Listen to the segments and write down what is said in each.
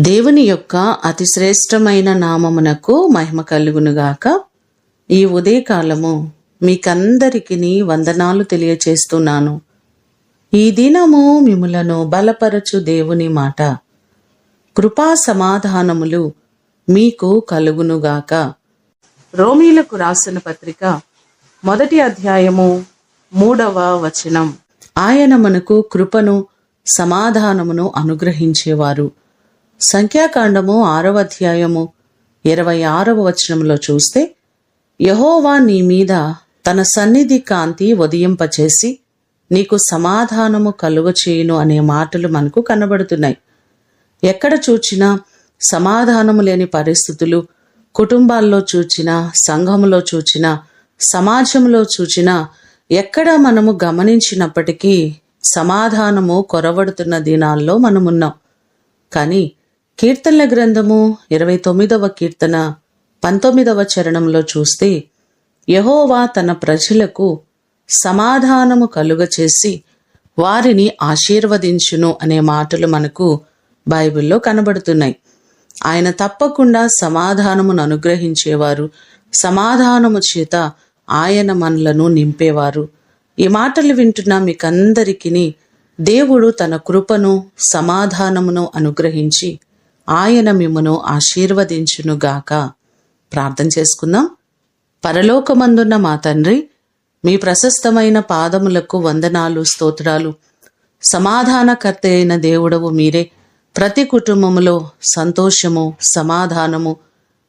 దేవుని యొక్క అతి శ్రేష్టమైన నామమునకు మహిమ కలుగునుగాక. ఈ ఉదయకాలము మీకందరికీ వందనాలు తెలియచేస్తున్నాను. ఈ దినము మిమ్ములను బలపరచు దేవుని మాట. కృపా సమాధానములు మీకు కలుగునుగాక. రోమీలకు రాసిన పత్రిక 1వ అధ్యాయము 3వ వచనం. ఆయన మనకు కృపను సమాధానమును అనుగ్రహించేవారు. సంఖ్యాకాండము 6వ అధ్యాయము 26వ వచనంలో చూస్తే, యెహోవా నీ మీద తన సన్నిధి కాంతి ఉదయింపచేసి నీకు సమాధానము కలుగచేయును అనే మాటలు మనకు కనబడుతున్నాయి. ఎక్కడ చూచినా సమాధానము లేని పరిస్థితులు, కుటుంబాల్లో చూచినా, సంఘములో చూచినా, సమాజంలో చూచినా, ఎక్కడ మనము గమనించినప్పటికీ సమాధానము కొరవడుతున్న దినాల్లో మనమున్నాం. కానీ కీర్తనల గ్రంథము 29వ కీర్తన 19వ చరణంలో చూస్తే, యెహోవా తన ప్రజలకు సమాధానము కలుగచేసి వారిని ఆశీర్వదించును అనే మాటలు మనకు బైబిల్లో కనబడుతున్నాయి. ఆయన తప్పకుండా సమాధానమును అనుగ్రహించేవారు. సమాధానము చేత ఆయన మనలను నింపేవారు. ఈ మాటలు వింటున్న మీకందరికీ దేవుడు తన కృపను సమాధానమును అనుగ్రహించి ఆయన మిమ్మును ఆశీర్వదించునుగాక. ప్రార్థన చేసుకుందాం. పరలోకమందున్న మా తండ్రి, మీ ప్రశస్తమైన పాదములకు వందనాలు, స్తోత్రాలు. సమాధానకర్త అయిన దేవుడవు మీరే. ప్రతి కుటుంబములో సంతోషము, సమాధానము,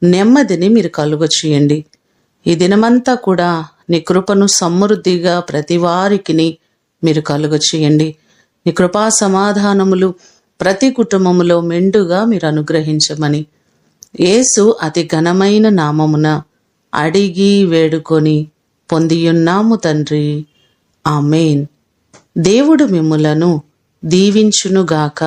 నెమ్మదిని మీరు కలుగచేయండి. ఈ దినమంతా కూడా నీ కృపను సమృద్ధిగా ప్రతి వారికి మీరు కలుగచేయండి. నీ కృపా సమాధానములు ప్రతి కుటుంబములో మెండుగా మీరు అనుగ్రహించమని యేసు అతి ఘనమైన నామమున అడిగి వేడుకొని పొందియున్నాము తండ్రి. ఆమేన్. దేవుడు మిమ్ములను దీవించునుగాక.